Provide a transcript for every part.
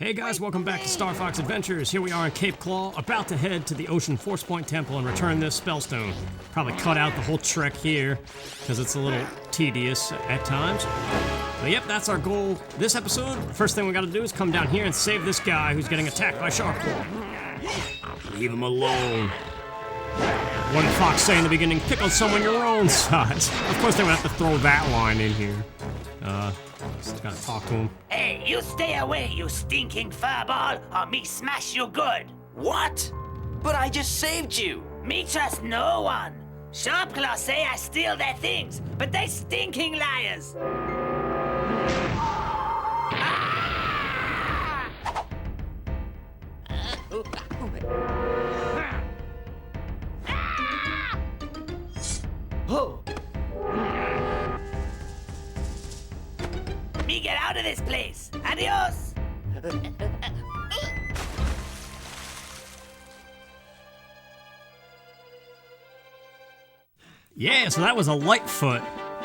Hey guys, welcome back to Star Fox Adventures. Here we are in Cape Claw, about to head to the Volcano Force Point Temple and return this SpellStone. Probably cut out the whole trek here, because it's a little tedious at times. But yep, that's our goal this episode. First thing we gotta do is come down here and save this guy who's getting attacked by Shark Claw. Leave him alone. What did Fox say in the beginning? Pick on someone your own size. Of course they would have to throw that line in here. Just gotta talk to him. Hey, you stay away, you stinking furball, or me smash you good. What? But I just saved you. Me trust no one. Sharpclaw say I steal their things, but they stinking liars. Oh. Me get out of this place. Adios. Yeah, so that was a Lightfoot,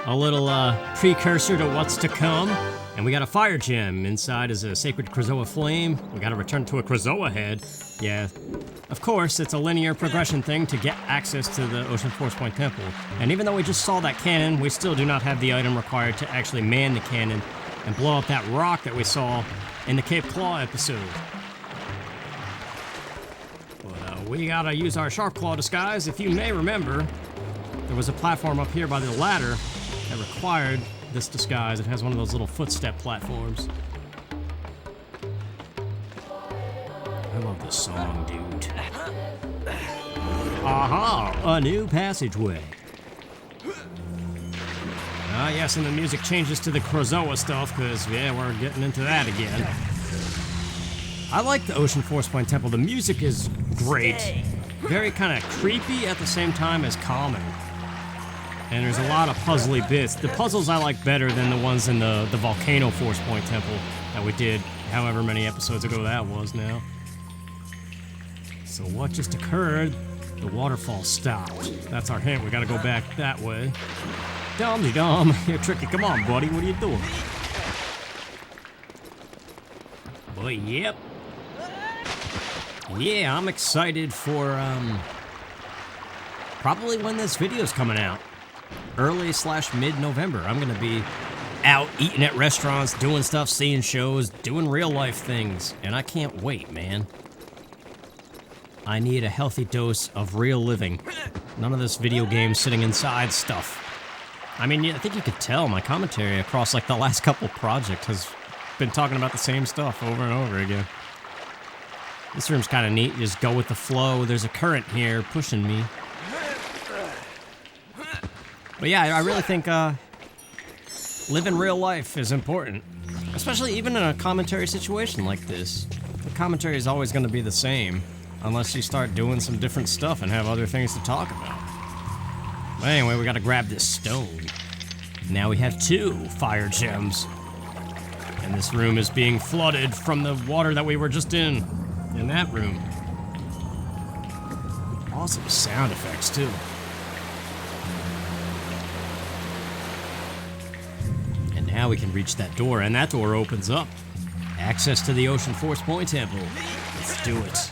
a little precursor to what's to come. And we got a fire gem. Inside is a sacred Krazoa flame. We gotta return to a Krazoa head. Yeah, of course, it's a linear progression thing to get access to the Volcano Force Point Temple. And even though we just saw that cannon, we still do not have the item required to actually man the cannon and blow up that rock that we saw in the Cape Claw episode. But we gotta use our Sharp Claw disguise. If you may remember, there was a platform up here by the ladder that required this disguise. It has one of those little footstep platforms. I love this song, dude. Aha! A new passageway. Ah, yes, and the music changes to the Krazoa stuff, because, yeah, we're getting into that again. I like the Volcano Force Point Temple. The music is great. Very kind of creepy at the same time as calming. And there's a lot of puzzly bits. The puzzles I like better than the ones in the Volcano Force Point Temple that we did however many episodes ago that was now. So what just occurred? The waterfall stopped. That's our hint. We gotta go back that way. Dum-de-dum. You're tricky. Come on, buddy. What are you doing? But yep. Yeah, I'm excited for, probably when this video's coming out. Early/mid-November. I'm gonna be out eating at restaurants, doing stuff, seeing shows, doing real life things. And I can't wait, man. I need a healthy dose of real living. None of this video game sitting inside stuff. I mean, I think you could tell my commentary across like the last couple projects has been talking about the same stuff over and over again. This room's kind of neat. You just go with the flow. There's a current here pushing me. But yeah, I really think living real life is important. Especially even in a commentary situation like this. The commentary is always going to be the same. Unless you start doing some different stuff and have other things to talk about. But anyway, we gotta grab this stone. Now we have 2 fire gems. And this room is being flooded from the water that we were just in that room. Awesome sound effects, too. And now we can reach that door, and that door opens up. Access to the Volcano Force Point Temple. Let's do it.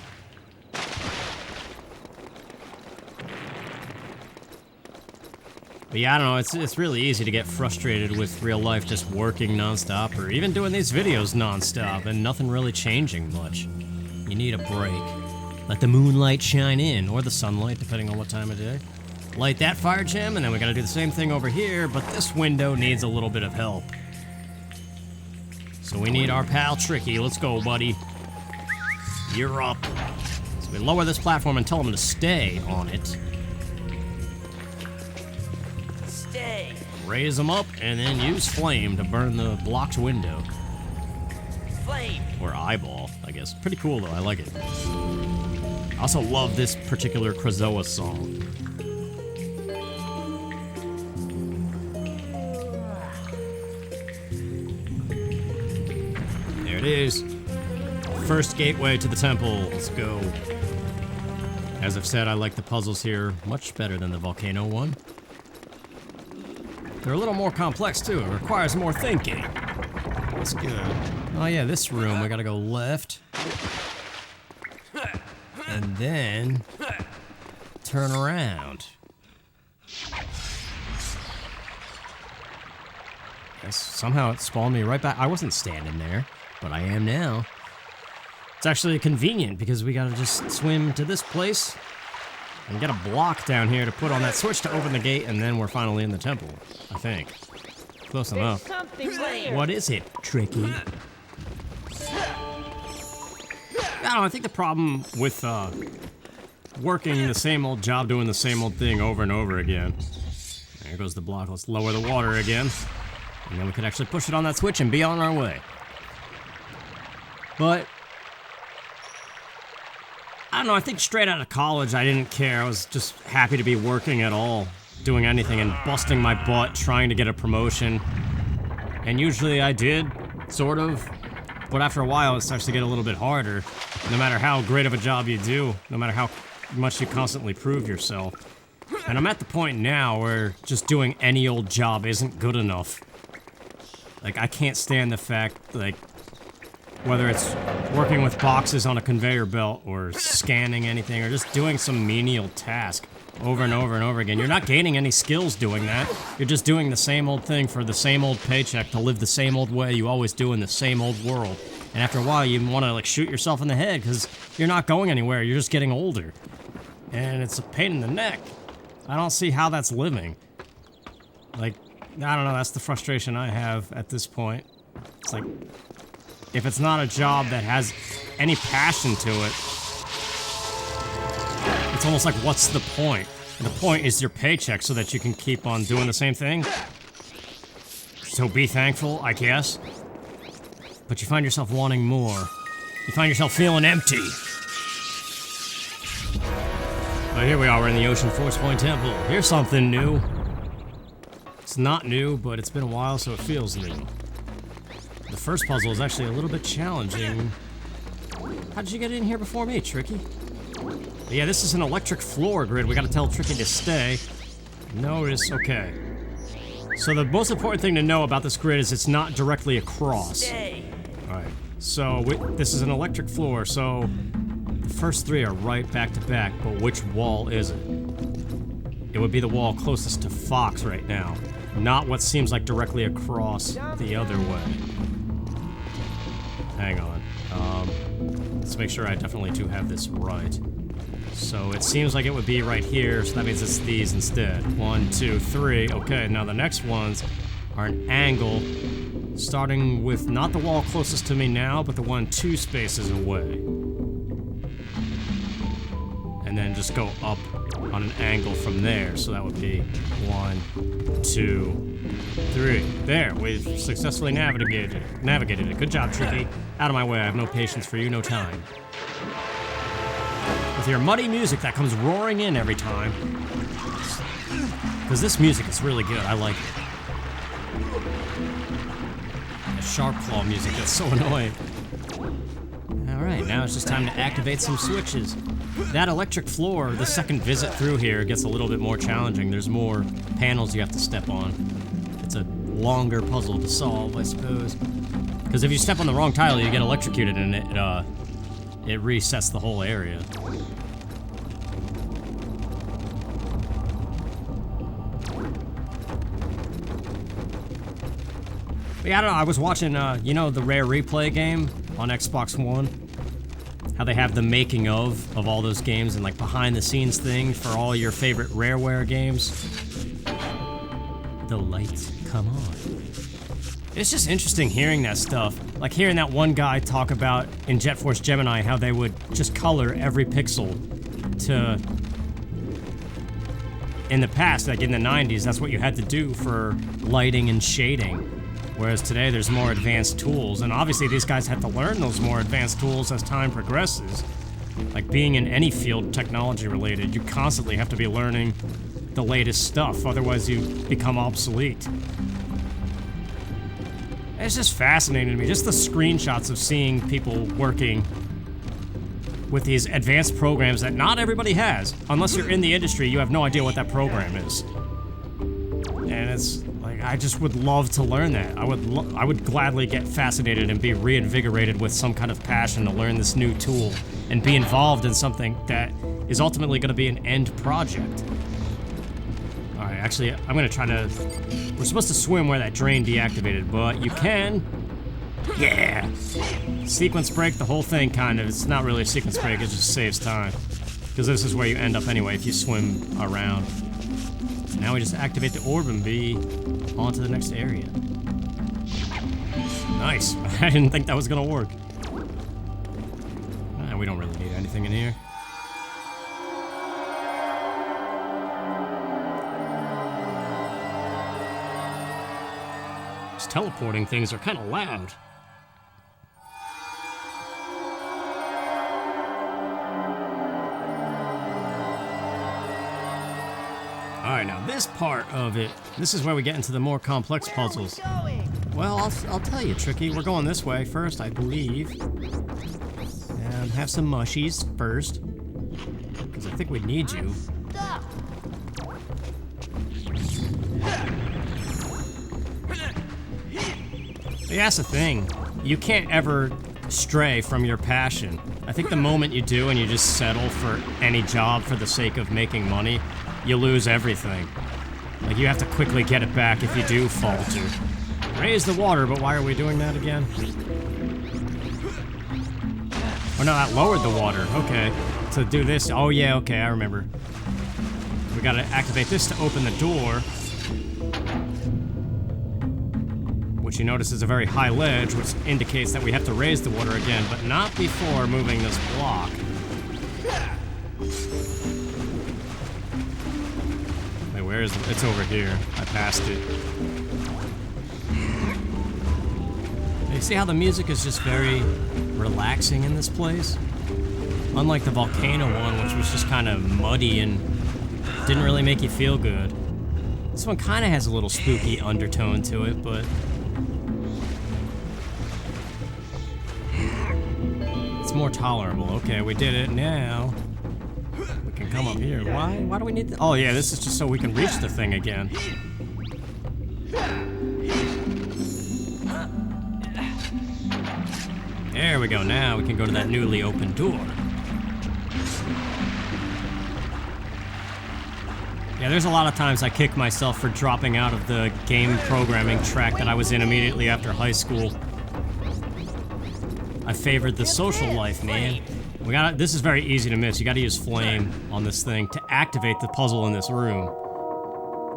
But yeah, I don't know, it's really easy to get frustrated with real life just working nonstop, or even doing these videos nonstop, and nothing really changing much. You need a break. Let the moonlight shine in, or the sunlight, depending on what time of day. Light that fire gem, and then we gotta do the same thing over here, but this window needs a little bit of help. So we need our pal Tricky. Let's go, buddy. You're up. So we lower this platform and tell him to stay on it. Raise them up, and then use flame to burn the blocked window. Flame. Or eyeball, I guess. Pretty cool, though. I like it. I also love this particular Krazoa song. There it is. First gateway to the temple. Let's go. As I've said, I like the puzzles here much better than the volcano one. They're a little more complex, too. It requires more thinking. That's good. Oh yeah, this room, we gotta go left. And then turn around. Guess somehow it spawned me right back. I wasn't standing there, but I am now. It's actually convenient because we gotta just swim to this place and get a block down here to put on that switch to open the gate, and then we're finally in the temple, I think. Close enough. What is it, Tricky? I don't know, I think the problem with working the same old job, doing the same old thing over and over again. There goes the block. Let's lower the water again. And then we could actually push it on that switch and be on our way. But I don't know, I think straight out of college I didn't care. I was just happy to be working at all, doing anything and busting my butt trying to get a promotion. And usually I did, sort of. But after a while it starts to get a little bit harder. No matter how great of a job you do, no matter how much you constantly prove yourself. And I'm at the point now where just doing any old job isn't good enough. Like, I can't stand the fact, like, whether it's working with boxes on a conveyor belt or scanning anything or just doing some menial task over and over and over again. You're not gaining any skills doing that. You're just doing the same old thing for the same old paycheck to live the same old way you always do in the same old world. And after a while, you want to, like, shoot yourself in the head because you're not going anywhere. You're just getting older. And it's a pain in the neck. I don't see how that's living. Like, I don't know, that's the frustration I have at this point. It's like, if it's not a job that has any passion to it, it's almost like, what's the point? And the point is your paycheck so that you can keep on doing the same thing. So be thankful, I guess. But you find yourself wanting more. You find yourself feeling empty. But here we are, we're in the Ocean Force Point Temple. Here's something new. It's not new, but it's been a while, so it feels new. The first puzzle is actually a little bit challenging. How did you get in here before me, Tricky? But yeah, this is an electric floor grid. We gotta tell Tricky to stay. Notice, okay. So the most important thing to know about this grid is it's not directly across. Alright, so this is an electric floor, so the first three are right back to back, but which wall is it? It would be the wall closest to Fox right now, not what seems like directly across the other way. Hang on. Let's make sure I definitely do have this right. So it seems like it would be right here, so that means it's these instead. 1, 2, 3. Okay, now the next ones are an angle, starting with not the wall closest to me now, but the one 2 spaces away. And then just go up on an angle from there, so that would be 1, 2, 3. There, we've successfully navigated it. Good job, Tricky. Out of my way, I have no patience for you, no time. With your muddy music that comes roaring in every time. Because this music is really good, I like it. The sharp claw music, that's so annoying. Alright, now it's just time to activate some switches. That electric floor, the second visit through here, gets a little bit more challenging. There's more panels you have to step on. It's a longer puzzle to solve, I suppose. Because if you step on the wrong tile, you get electrocuted and it resets the whole area. But yeah, I don't know, I was watching, you know, the Rare Replay game on Xbox One? How they have the making of all those games and like behind the scenes thing for all your favorite Rareware games. The lights come on. It's just interesting hearing that stuff. Like hearing that one guy talk about in Jet Force Gemini how they would just color every pixel to... In the past, like in the 90s, that's what you had to do for lighting and shading. Whereas today there's more advanced tools, and obviously these guys had to learn those more advanced tools as time progresses. Like being in any field technology related, you constantly have to be learning the latest stuff, otherwise you become obsolete. It's just fascinating to me, just the screenshots of seeing people working with these advanced programs that not everybody has. Unless you're in the industry, you have no idea what that program is. And it's like, I just would love to learn that. I would gladly get fascinated and be reinvigorated with some kind of passion to learn this new tool and be involved in something that is ultimately going to be an end project. All right, actually, I'm going to try to... We're supposed to swim where that drain deactivated, but you can... Yeah! Sequence break, the whole thing, kind of. It's not really a sequence break, it just saves time. Because this is where you end up anyway if you swim around. Now we just activate the orb and be on to the next area. Nice. I didn't think that was gonna work. We don't really need anything in here. These teleporting things are kind of loud. Alright, now this part of it, this is where we get into the more complex puzzles. Well, I'll tell you, Tricky. We're going this way first, I believe. And have some mushies first. Because I think we need you. Yeah, that's the thing. You can't ever stray from your passion. I think the moment you do and you just settle for any job for the sake of making money, you lose everything. Like, you have to quickly get it back if you do falter. Raise the water, but why are we doing that again? Oh no, that lowered the water. Okay. To do this, oh yeah, okay, I remember. We gotta activate this to open the door. Which you notice is a very high ledge, which indicates that we have to raise the water again, but not before moving this block. Wait, where is it? It's over here. I passed it. You see how the music is just very relaxing in this place? Unlike the Volcano one, which was just kind of muddy and didn't really make you feel good. This one kind of has a little spooky undertone to it, but it's more tolerable. Okay, we did it. Now we can come up here. Why do we need oh yeah, this is just so we can reach the thing again. There we go. Now we can go to that newly opened door. Yeah, there's a lot of times I kick myself for dropping out of the game programming track that I was in immediately after high school. I favored the social life, man. This is very easy to miss. You gotta use flame on this thing to activate the puzzle in this room.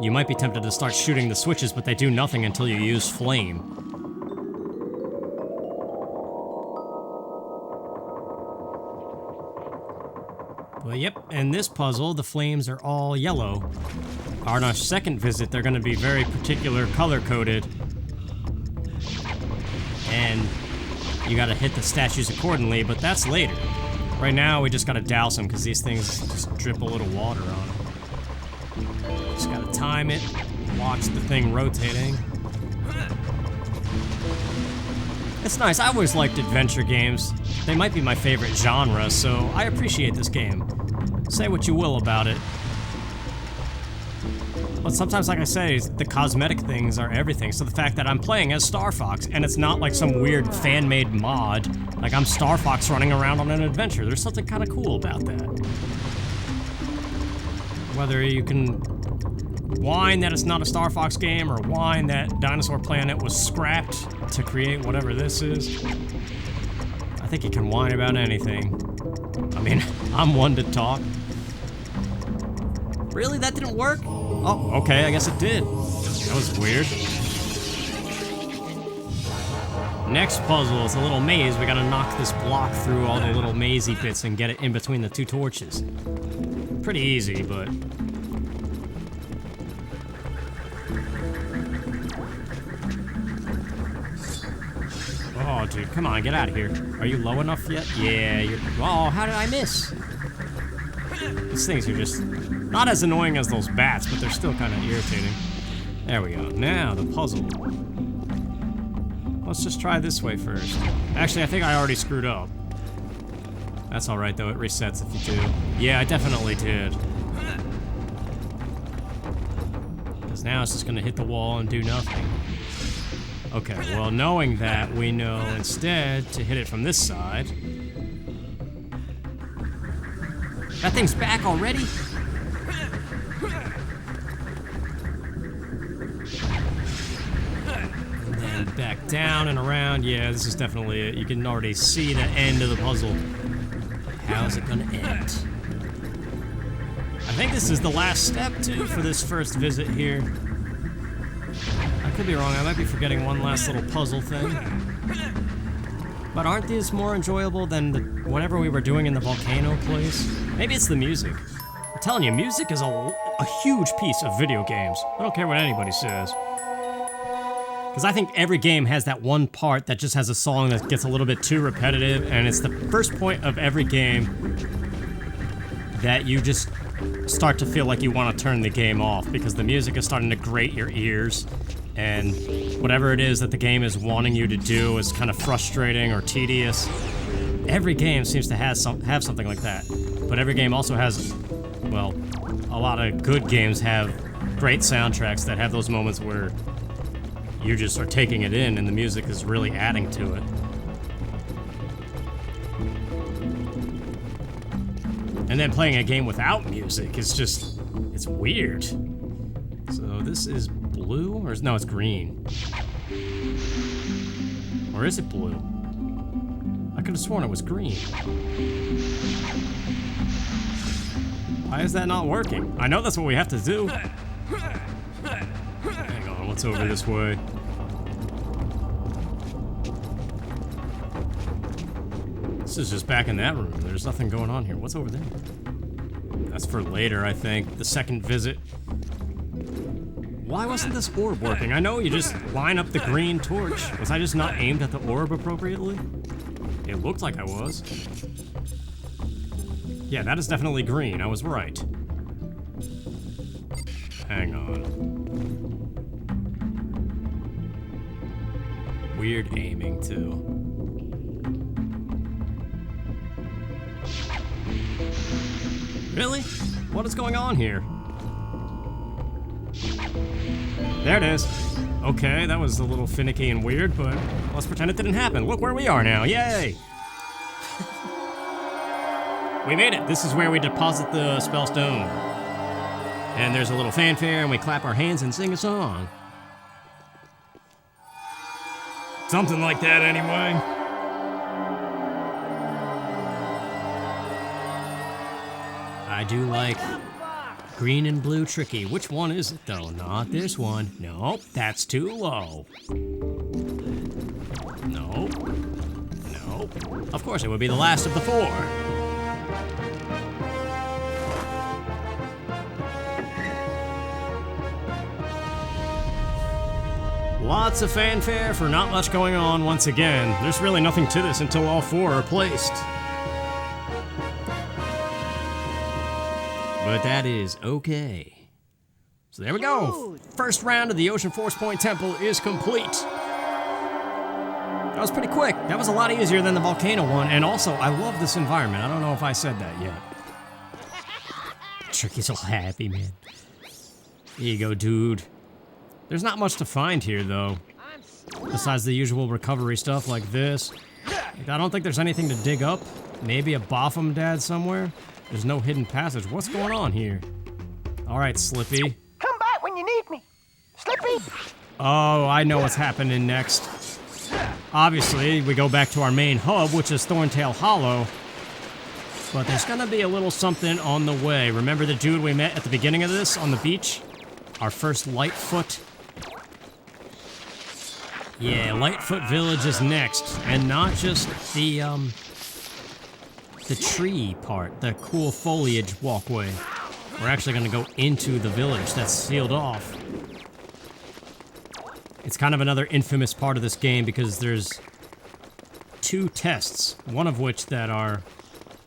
You might be tempted to start shooting the switches, but they do nothing until you use flame. But yep, in this puzzle, the flames are all yellow. On our second visit, they're gonna be very particular color-coded. And you gotta hit the statues accordingly, but that's later. Right now, we just gotta douse them, because these things just drip a little water on them. Just gotta time it, watch the thing rotating. It's nice, I always liked adventure games. They might be my favorite genre, so I appreciate this game. Say what you will about it. But sometimes, like I say, the cosmetic things are everything. So the fact that I'm playing as Star Fox, and it's not like some weird fan-made mod, like I'm Star Fox running around on an adventure. There's something kind of cool about that. Whether you can whine that it's not a Star Fox game, or whine that Dinosaur Planet was scrapped to create whatever this is, I think you can whine about anything. I mean, I'm one to talk. Really? That didn't work? Oh, okay, I guess it did. That was weird. Next puzzle is a little maze. We gotta knock this block through all the little mazy bits and get it in between the two torches. Pretty easy, but... Oh, dude, come on, get out of here. Are you low enough yet? Yeah, you're... Oh, how did I miss? These things are just not as annoying as those bats, but they're still kind of irritating. There we go. Now, the puzzle. Let's just try this way first. Actually, I think I already screwed up. That's alright, though. It resets if you do. Yeah, I definitely did. Because now it's just gonna hit the wall and do nothing. Okay, well, knowing that, we know instead to hit it from this side. That thing's back already? And then back down and around. Yeah, this is definitely it. You can already see the end of the puzzle. How's it gonna end? I think this is the last step, too, for this first visit here. I could be wrong. I might be forgetting one last little puzzle thing. But aren't these more enjoyable than whatever we were doing in the volcano place? Maybe it's the music. I'm telling you, music is a huge piece of video games. I don't care what anybody says. Because I think every game has that one part that just has a song that gets a little bit too repetitive, and it's the first point of every game that you just start to feel like you want to turn the game off because the music is starting to grate your ears, and whatever it is that the game is wanting you to do is kind of frustrating or tedious. Every game seems to have something like that. But every game also has, well, a lot of good games have great soundtracks that have those moments where you just are taking it in and the music is really adding to it. And then playing a game without music is just, it's weird. So this is blue, or no, it's green. Or is it blue? I could have sworn it was green. Why is that not working? I know that's what we have to do. Hang on, what's over this way? This is just back in that room. There's nothing going on here. What's over there? That's for later, I think. The second visit. Why wasn't this orb working? I know you just line up the green torch. Was I just not aimed at the orb appropriately? It looked like I was. Yeah, that is definitely green. I was right. Hang on. Weird aiming, too. Really? What is going on here? There it is. Okay, that was a little finicky and weird, but let's pretend it didn't happen. Look where we are now. Yay! We made it. This is where we deposit the SpellStone. And there's a little fanfare, and we clap our hands and sing a song. Something like that, anyway. I do like green and blue tricky. Which one is it, though? Not this one. Nope, that's too low. Nope. Nope. Of course, it would be the last of the four. Lots of fanfare for not much going on once again. There's really nothing to this until all four are placed. But that is okay. So there we go. First round of the Ocean Force Point Temple is complete. That was pretty quick. That was a lot easier than the volcano one, and also, I love this environment. I don't know if I said that yet. Tricky's all happy, man. Here you go, dude. There's not much to find here, though. Besides the usual recovery stuff like this. I don't think there's anything to dig up. Maybe a Boffin Dad somewhere. There's no hidden passage. What's going on here? All right, Slippy. Come back when you need me. Slippy! Oh, I know what's happening next. Obviously, we go back to our main hub, which is Thorntail Hollow. But there's gonna be a little something on the way. Remember the dude we met at the beginning of this on the beach? Our first Lightfoot? Yeah, Lightfoot Village is next. And not just the tree part, the cool foliage walkway. We're actually gonna go into the village that's sealed off. It's kind of another infamous part of this game because there's two tests, one of which that are,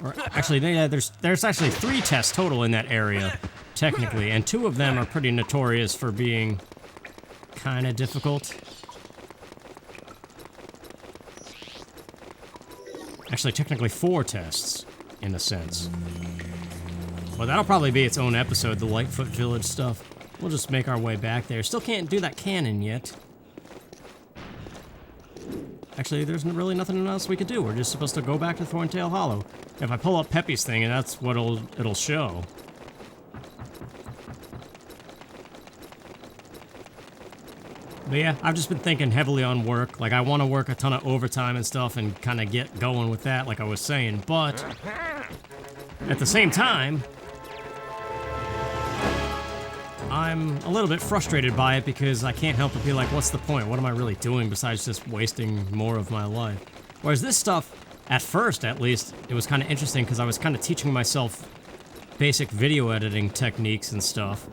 or actually, there's actually 3 tests total in that area, technically, and 2 of them are pretty notorious for being kind of difficult. Actually, technically 4 tests, in a sense. Well, that'll probably be its own episode, the Lightfoot Village stuff. We'll just make our way back there. Still can't do that cannon yet. Actually, there's really nothing else we could do. We're just supposed to go back to Thorntail Hollow. If I pull up Peppy's thing, and that's what it'll show. But yeah, I've just been thinking heavily on work. Like, I want to work a ton of overtime and stuff and kind of get going with that, like I was saying. But at the same time, I'm a little bit frustrated by it because I can't help but be like, what's the point? What am I really doing besides just wasting more of my life? Whereas this stuff, at first at least, it was kind of interesting because I was kind of teaching myself basic video editing techniques and stuff.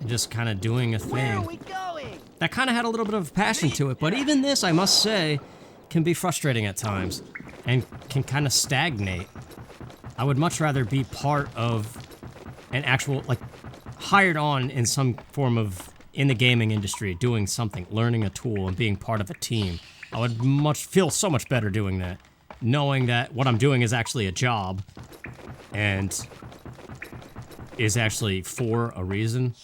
And just kind of doing a thing. Where are we going? That kind of had a little bit of passion to it, but even this, I must say, can be frustrating at times and can kind of stagnate. I would much rather be part of an actual, like, hired on in some form of, in the gaming industry, doing something, learning a tool and being part of a team. I would feel so much better doing that, knowing that what I'm doing is actually a job and is actually for a reason.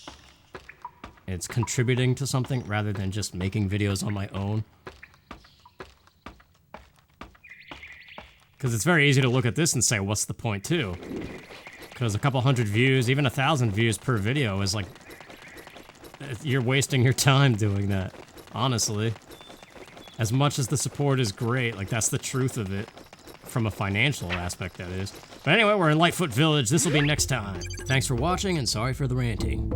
It's contributing to something rather than just making videos on my own. Because it's very easy to look at this and say, what's the point too? Because a couple hundred views, even 1,000 views per video is like, you're wasting your time doing that, honestly. As much as the support is great, like that's the truth of it, from a financial aspect that is. But anyway, we're in Lightfoot Village, this will be next time. Thanks for watching and sorry for the ranting.